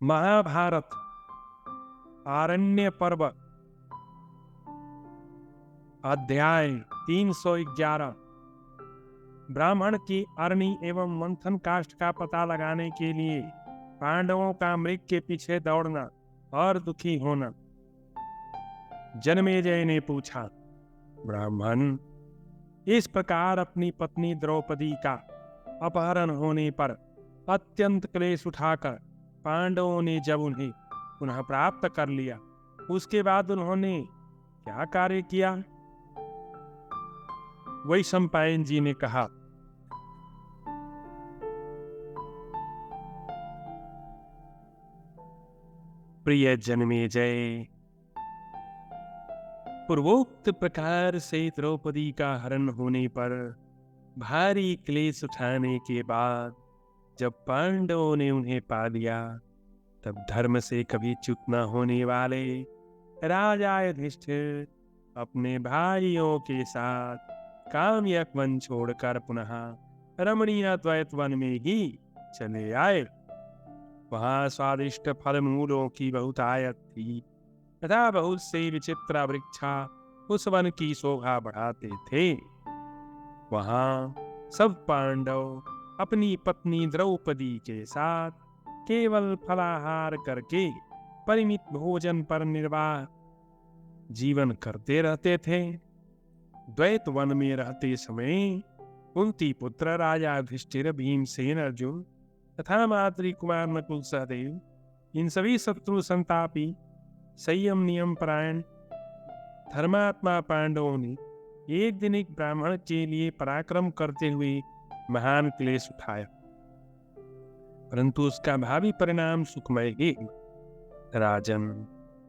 महाभारत आरण्य पर्व अध्याय 311। ब्राह्मण की अरणी एवं मंथन काष्ठ का पता लगाने के लिए पांडवों का मृग के पीछे दौड़ना और दुखी होना। जन्मेजय ने पूछा, ब्राह्मण, इस प्रकार अपनी पत्नी द्रौपदी का अपहरण होने पर अत्यंत क्लेश उठाकर पांडवों ने जब उन्हें पुनः प्राप्त कर लिया, उसके बाद उन्होंने क्या कार्य किया? वैशंपायन जी ने कहा, प्रिय जन्मेजय, पूर्वोक्त प्रकार से द्रौपदी का हरण होने पर भारी क्लेश उठाने के बाद जब पांडवों ने उन्हें पा लिया, तब धर्म से कभी च्युत न होने वाले राजा युधिष्ठिर अपने भाइयों के साथ काम्यक वन छोड़कर पुनः रमणीय द्वैत वन में ही चले आए। वहां स्वादिष्ट फल मूलों की बहुतायत थी तथा बहुत से विचित्र वृक्षा उस वन की शोभा बढ़ाते थे। वहां सब पांडव अपनी पत्नी द्रौपदी के साथ केवल फलाहार करके परिमित भोजन पर निर्वाह जीवन करते रहते थे। द्वैत वन में रहते समय कुंती पुत्र राजा युधिष्ठिर, भीमसेन, अर्जुन तथा मातृ कुमार नकुल सहदेव, इन सभी शत्रु संतापी संयम नियम परायण धर्मात्मा पांडवों ने एक दिन एक ब्राह्मण के लिए पराक्रम करते हुए महान क्लेश उठाया, परंतु उसका भावी परिणाम सुखमय ही हुआ। राजन,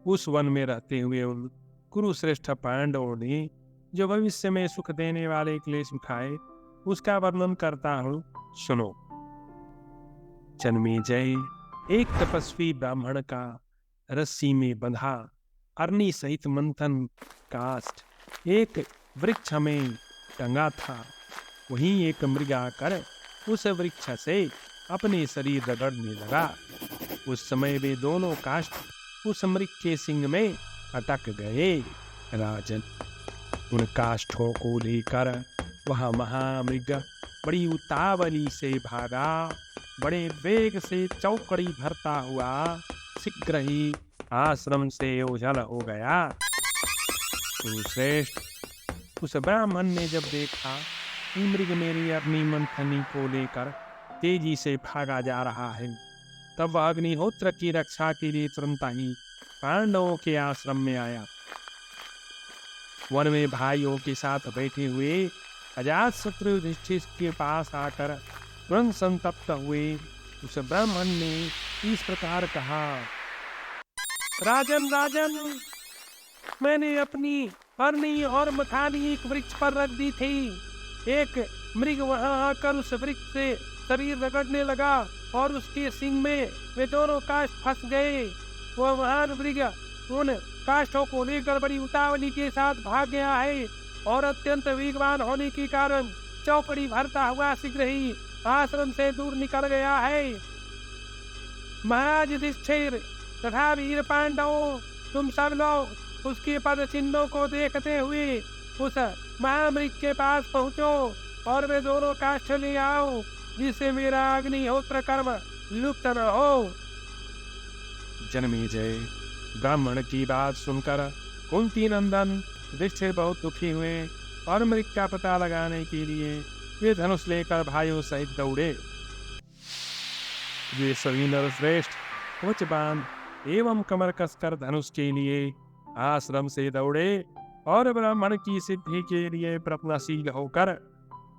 उस वन में रहते हुए उन कुरुश्रेष्ठ पांडवों ने जो भविष्य में सुख देने वाले क्लेश उठाए, उसका वर्णन करता हूं, सुनो। जन्मेजय, एक तपस्वी ब्राह्मण का रस्सी में बंधा अरनी सहित मंथन काष्ठ एक वृक्ष में टंगा था। वहीं एक मृग आकर उस वृक्ष से अपने शरीर रगड़ने लगा। उस समय वे दोनों काष्ठ उस मृग के सींग में अटक गए। राजन, उन काष्ठों को लेकर वह महामृग बड़ी उतावली से भागा। बड़े वेग से चौकड़ी भरता हुआ शीघ्र ही आश्रम से ओझल हो गया। कुरुश्रेष्ठ, उस ब्राह्मण ने जब देखा कि मृग मेरी अग्नि मंथनी को लेकर तेजी से भागा जा रहा है, तब वह अग्निहोत्र की रक्षा के लिए तुरंत ही पांडवों के आश्रम में आया। वन में भाइयों के साथ बैठे हुए अजातशत्रु युधिष्ठिर के पास आकर तुरंत संतप्त हुए उस ब्राह्मण ने इस प्रकार कहा, राजन राजन, मैंने अपनी अरनी और मखानी एक वृक्ष पर रख दी थी। एक मृग वहां आकर उस वृक्ष से शरीर रगड़ने लगा और उसके सींग में वे दोनों काष्ठ फंस गए। वह महान मृग उन काष्ठों को लेकर बड़ी उतावली के साथ भाग गया है और अत्यंत वेगवान होने के कारण चौकड़ी भरता हुआ शीघ्र ही आश्रम से दूर निकल गया है। महाराज युधिष्ठिर तथा वीर पांडवों, तुम सब लोग उसके पद चिन्हों को देखते हुए उस महामृग के पास पहुंचो और वे दोनों काष्ठ ले आओ, जिससे मेरा अग्निहोत्र कर्म लुप्त न हो। जन्मेजय, ब्राह्मण की बात सुनकर कुंती नंदन युधिष्ठिर बहुत दुखी हुए और मृग का पता लगाने के लिए वे धनुष लेकर भाइयों सहित दौड़े। वे सभी नरश्रेष्ठ कवच बांध एवं कमर कसकर धनुष के लिए आश्रम से दौड़े और ब्राह्मण की सिद्धि के लिए प्रयत्नशील होकर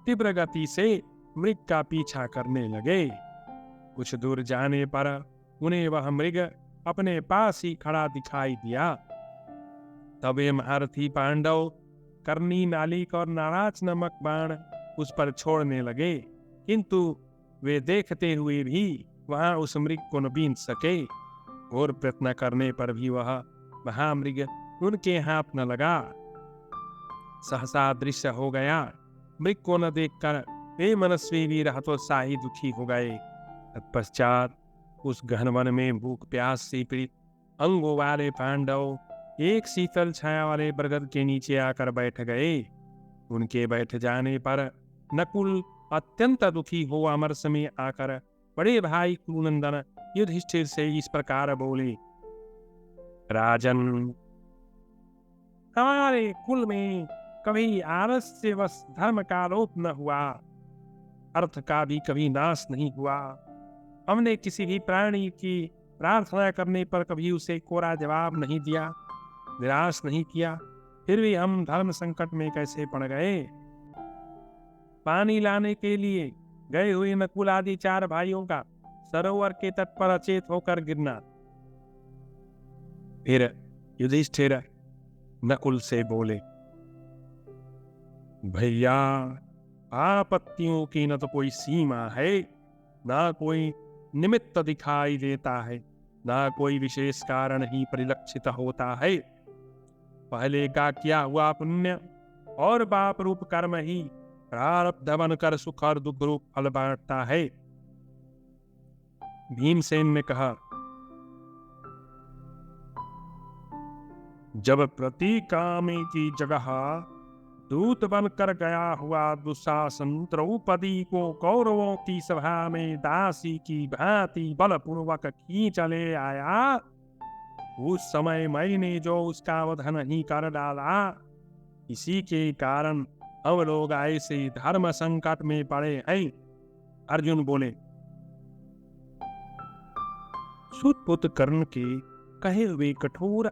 तीव्र गति से मृग का पीछा करने लगे। कुछ दूर जाने पर उन्हें वह मृग अपने पास ही खड़ा दिखाई दिया। तब वे महारथी पांडव करनी, नालिक और नाराज नमक बाण उस पर छोड़ने लगे, किंतु वे देखते हुए भी वहां उस मृग को न बीन सके। और प्रयत्न करने पर भी वह महामृग उनके हाथ न लगा। सहसा दृश्य हो गया। मृग को न देखकर वे मनस्वी वीर हतोत्साही दुखी हो गए। तत्पश्चात उस घन वन में भूख प्यास से पीड़ित अंगों वाले पांडव एक शीतल छाया वाले बरगद के नीचे आकर बैठ गए। उनके बैठ जाने पर नकुल अत्यंत दुखी हो अमरस में आकर बड़े भाई कुरुनंदन युधिष्ठिर से इस प्रकार बोले, राजन, हमारे कुल में कभी आलस्यवश धर्म का लोप न हुआ, अर्थ का भी कभी नाश नहीं हुआ। हमने किसी भी प्राणी की प्रार्थना करने पर कभी उसे कोरा जवाब नहीं दिया, निराश नहीं किया। फिर भी हम धर्म संकट में कैसे पड़ गए। पानी लाने के लिए गए हुए नकुल आदि 4 भाइयों का सरोवर के तट पर अचेत होकर गिरना। फिर युधिष्ठिर नकुल से बोले, भैया, आपत्तियों की न तो कोई सीमा है, ना कोई निमित्त दिखाई देता है, ना कोई विशेष कारण ही परिलक्षित होता है। पहले का किया हुआ पुण्य और पाप रूप कर्म ही प्रारब्ध बनकर सुख और दुख रूप फल बांटता है। भीमसेन ने कहा, जब प्रतिकामी की जगह दूत बनकर गया हुआ दुशासन द्रौपदी को कौरवों की सभा में दासी की भांति बलपूर्वक खींच ले आया, उस समय मैंने जो उसका वध नहीं कर डाला, इसी के कारण हम लोग ऐसे धर्म संकट में पड़े हैं। अर्जुन बोले, सुतपुत कर्ण के कहे हुए कठोर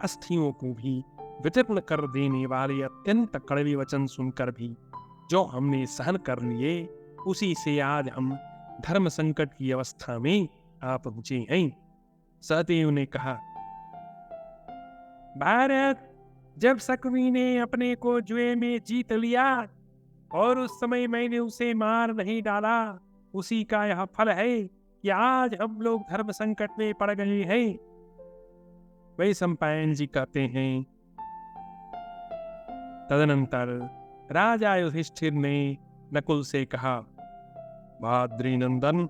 अस्थियों को भी वितीर्ण कर देने वाले अत्यंत कड़वे वचन सुनकर भी जो हमने सहन कर लिए, उसी से आज हम धर्म संकट की अवस्था में आ पहुंचे हैं। सहदेव ने कहा, भारत, जब शकुनी ने अपने को जुए में जीत लिया और उस समय मैंने उसे मार नहीं डाला, उसी का यह फल है कि आज हम लोग धर्म संकट में पड़ गए हैं। वैशंपायन जी कहते हैं, तदनंतर राजा युधिष्ठिर ने नकुल से कहा, बहाद्री नंदन,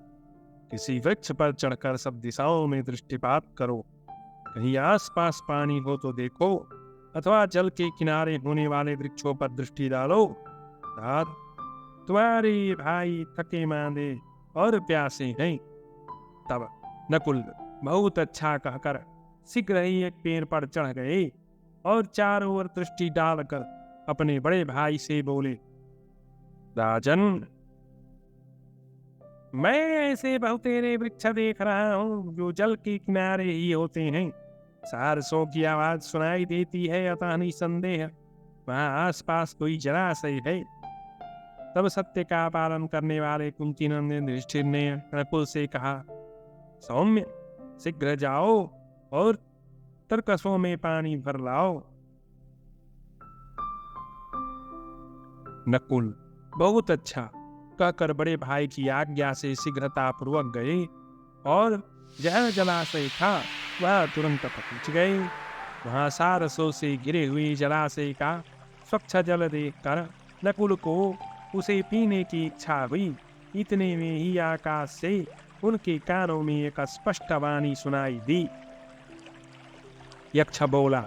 किसी वृक्ष पर चढ़कर सब दिशाओं में दृष्टिपात करो, कहीं आसपास पानी हो तो देखो, अथवा जल के किनारे होने वाले वृक्षों पर दृष्टि डालो। तुम्हारे भाई थके मांदे और प्यासे हैं। तब नकुल बहुत अच्छा कहकर शीघ्र ही एक पेड़ पर चढ़ गए और चारों ओर दृष्टि डालकर अपने बड़े भाई से बोले, राजन, मैं ऐसे बहुतेरे वृक्ष देख रहा हूँ जो जल के किनारे ही होते हैं। सारसों की आवाज सुनाई देती है, अतः निसंदेह वहां आसपास कोई जलाशय है। तब सत्य का पालन करने वाले कुंती नंदन युधिष्ठिर ने नकुल से कहा, सौम्य, शीघ्र जाओ और तरकसों में पानी भर लाओ। नकुल बहुत अच्छा कहकर बड़े भाई की आज्ञा से शीघ्रता पूर्वक गए और जहाँ जलाशय था वह तुरंत पहुंच गए। वहां सारसों से घिरे हुए जलाशय का स्वच्छ जल देखकर नकुल को उसे पीने की इच्छा हुई। इतने में ही आकाश से उनके कानों में एक स्पष्ट वाणी सुनाई दी। यक्ष बोला,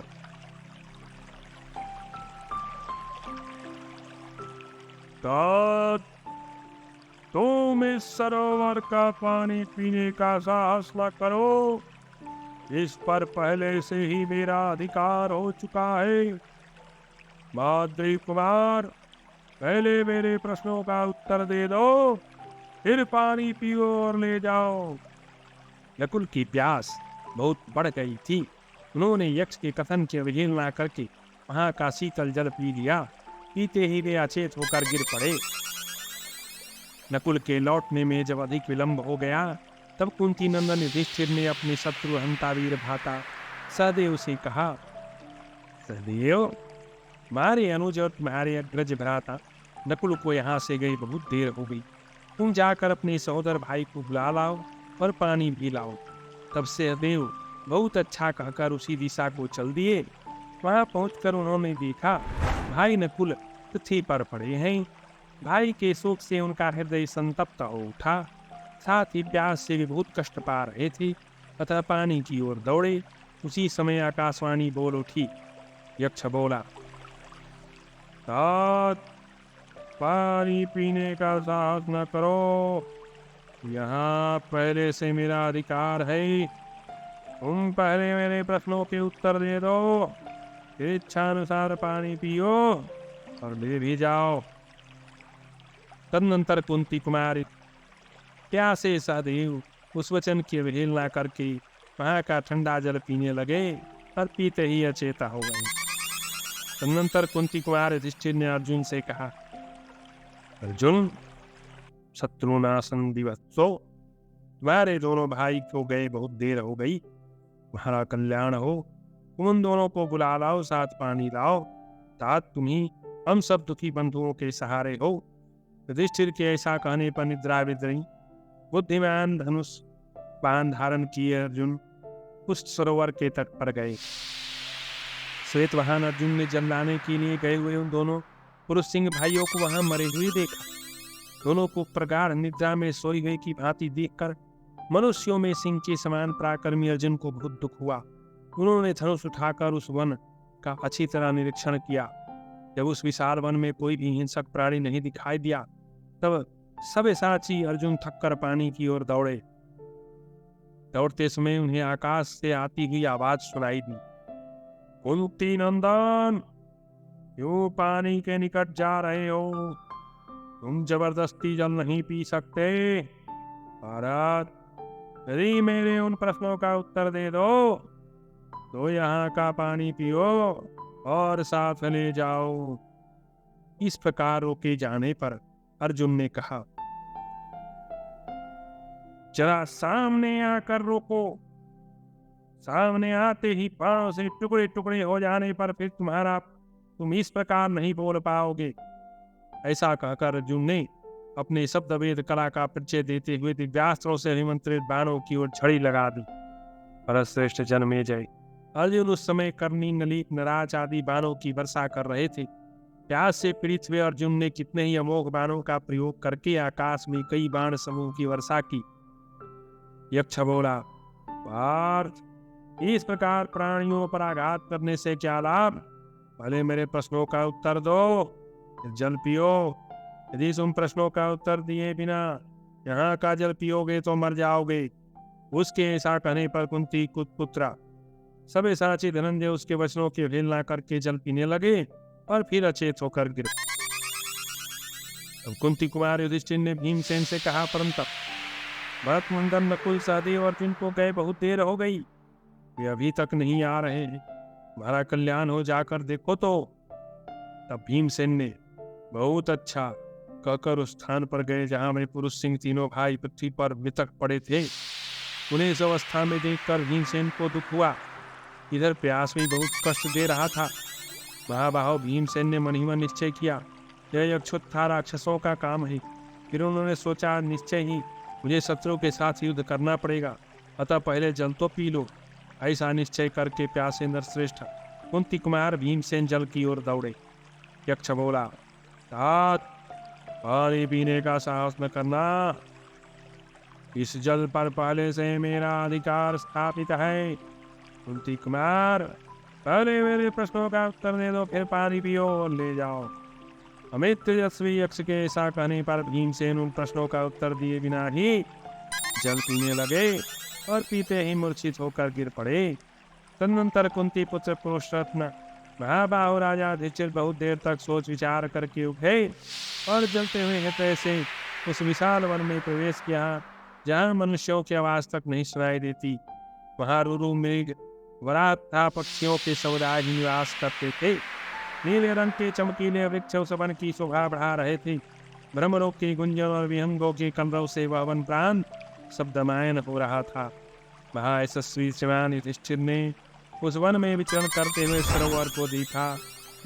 तुम इस सरोवर का पानी पीने का साहस न करो, इस पर पहले से ही मेरा अधिकार हो चुका है। माद्री कुमार, पहले मेरे प्रश्नों का उत्तर दे दो, फिर पानी पियो और ले जाओ। नकुल की प्यास बहुत बढ़ गई थी। उन्होंने यक्ष के कथन की अवहेलना करके वहां का शीतल जल पी लिया। पीते ही वे अचेत होकर गिर पड़े। नकुल के लौटने में जब अधिक विलंब हो गया, तब कुंती नंदन युधिष्ठिर ने अपने शत्रु हंता वीर भ्राता सहदेव से कहा, सहदेव, तुम्हारे अनुज और तुम्हारे अग्रज भ्राता नकुल को यहाँ से गई बहुत देर हो गई। तुम जाकर अपने सहोदर भाई को बुला लाओ और पानी भी लाओ। तब सहदेव बहुत अच्छा कहकर उसी दिशा को चल दिए। वहां पहुंचकर उन्होंने देखा भाई नकुल पृथ्वी पर पड़े हैं। भाई के शोक से उनका हृदय संतप्त हो उठा। साथ ही प्यास से भी बहुत कष्ट पा रहे थे, अतः पानी की ओर दौड़े। उसी समय आकाशवाणी बोल उठी। यक्ष बोला, तात, पानी पीने का साहस न करो, यहाँ पहले से मेरा अधिकार है। तुम पहले मेरे प्रश्नों के उत्तर दे दो, फिर इच्छानुसार पानी पियो और ले भी जाओ। तदनंतर कुंती कुमारी प्यासे सहदेव उस वचन की अवहेलना करके वहां का ठंडा जल पीने लगे और पीते ही अचेता हो गए। तदनंतर कुंती कुमार युधिष्ठिर ने अर्जुन से कहा, अर्जुन, शत्रुनाशन दिवसो, तुम्हारे दोनों भाई को गए बहुत देर हो गई, तुम्हारा कल्याण हो। तुम उन दोनों को बुला लाओ, साथ पानी लाओ। तात, तुम ही हम सब दुखी बंधुओं के सहारे हो। युधिष्ठिर के ऐसा कहने पर निद्राविद रही बुद्धिमान धनुष बाण धारण किए अर्जुन उस सरोवर के तट पर गए। श्वेतवाहन अर्जुन ने जल लाने के लिए गए हुए उन दोनों पुरुष सिंह भाइयों को वहां मरे हुए देखा। दोनों को प्रगाढ़ निद्रा में सोई हुए की भांति देखकर मनुष्यों में सिंह के समान पराक्रमी अर्जुन को बहुत दुख हुआ। उन्होंने धनुष उठाकर उस वन का अच्छी तरह निरीक्षण किया। जब उस विशाल वन में कोई भी हिंसक प्राणी नहीं दिखाई दिया, तब सब्यसाची अर्जुन थककर पानी की ओर दौड़े। दौड़ते समय उन्हें आकाश से आती हुई आवाज सुनाई दी, कुंती नंदन, क्यों पानी के निकट जा रहे हो? तुम जबरदस्ती जल नहीं पी सकते। भारत, यदि मेरे उन प्रश्नों का उत्तर दे दो तो यहाँ का पानी पियो और साथ ले जाओ। इस प्रकार रोके जाने पर अर्जुन ने कहा, जरा सामने आकर रोको। सामने आते ही पांव से टुकड़े टुकड़े हो जाने पर फिर तुम इस प्रकार नहीं बोल पाओगे। ऐसा कहकर अर्जुन ने अपने शब्द वेद कला का परिचय देते हुए दिव्यास्त्रों से अभिमंत्रित बाणों की ओर झड़ी लगा दी। भरतश्रेष्ठ जन्मेजय अर्जुन उस समय करनी, नलिक, नराज आदि बाणों की वर्षा कर रहे थे। प्यास से पीड़ित हुए अर्जुन ने कितने ही अमोघ बाणों का प्रयोग करके आकाश में कई बाण समूह की वर्षा की। यक्ष बोला, पार्थ, इस प्रकार प्राणियों पर आघात करने से क्या लाभ? पहले मेरे प्रश्नों का उत्तर दो, फिर जल पियो। यदि तुम प्रश्नों का उत्तर दिए बिना यहाँ का जल पियोगे तो मर जाओगे। उसके ऐसा कहने पर कुंती पुत्रा सब्यसाची धनंजय उसके वचनों की अवहेलना करके जल पीने लगे और फिर अचेत होकर गिरे। कुंती कुमार युधिष्ठिर ने भीमसेन से कहा, परंतु भरत, मंदन, नकुल, सहदेव और जिनको गए बहुत देर हो गई, वे अभी तक नहीं आ रहे हैं। तुम्हारा कल्याण हो, जाकर देखो तो। तब भीमसेन ने बहुत अच्छा कहकर उस स्थान पर गए जहां में पुरुष सिंह तीनों भाई पृथ्वी पर मृतक पड़े थे। उन्हें इस अवस्था में देखकर भीमसेन को दुख हुआ। इधर प्यास में बहुत कष्ट दे रहा था। महाबाहो भीमसेन ने मन ही मन निश्चय किया, यह अक्षुत्था राक्षसों का काम है। फिर उन्होंने सोचा, निश्चय ही मुझे शत्रु के साथ युद्ध करना पड़ेगा, अतः पहले जल तो पी लो। ऐसा निश्चय करके प्यासे नरश्रेष्ठ कुंती कुमार भीमसेन जल की ओर दौड़े। यक्ष बोला, तात, पानी पीने का साहस न करना, इस जल पर पहले से मेरा अधिकार स्थापित है। कुंती कुमार, पहले मेरे प्रश्नों का उत्तर दे दो, फिर पानी पियो और ले जाओ। अमित तेजस्वी यक्ष के ऐसा कहने पर भीमसेन उन प्रश्नों का उत्तर दिए बिना ही जल पीने लगे और पीते ही मूर्छित होकर गिर पड़े। तदनंतर कुंती पुत्र पुरुषरत्न महाबाहु राजा युधिष्ठिर बहुत देर तक सोच विचार करके उठे और जलते हुए हृदय से उस विशाल वन में प्रवेश किया जहाँ मनुष्यों की आवाज तक नहीं सुनाई देती। वहाँ रुरु, मृग, वराह तथा पक्षियों के समुदाय ही निवास करते थे। नीले रंग के चमकीले वृक्ष उस वन की शोभा बढ़ा रहे थे। भ्रमरों के गुंजन और विहंगों के कलरव से वह वन प्रांत शब्दमयन हो रहा था। महायशस्वी श्रीमान युधिष्ठिर ने उस वन में विचरण करते हुए सरोवर को देखा,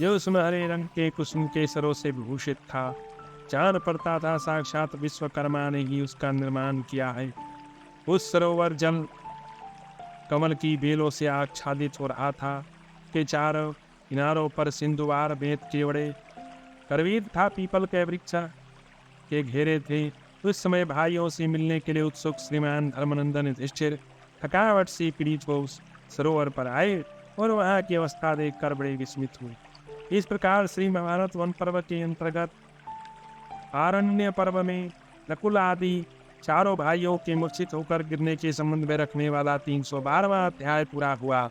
जो उसमें हरे रंग के कुसुम के सरों से विभूषित था। जान पड़ता था साक्षात विश्वकर्मा ने ही उसका निर्माण किया है। उस सरोवर जल कमल की बेलों से आच्छादित हो रहा था। के चारों किनारों पर सिंधुवार बेत केवड़े करवीर था, पीपल के वृक्ष के घेरे थे। उस समय भाइयों से मिलने के लिए उत्सुक श्रीमान धर्मनंदन युधिष्ठिर थकावट से पीड़ित हो उस सरोवर पर आए और वहां की अवस्था देखकर बड़े विस्मित हुए। इस प्रकार श्री महाभारत वन पर्व के अंतर्गत आरण्य पर्व में नकुल आदि चारों भाइयों के मूर्छित होकर गिरने के संबंध में रखने वाला 312वां अध्याय पूरा हुआ।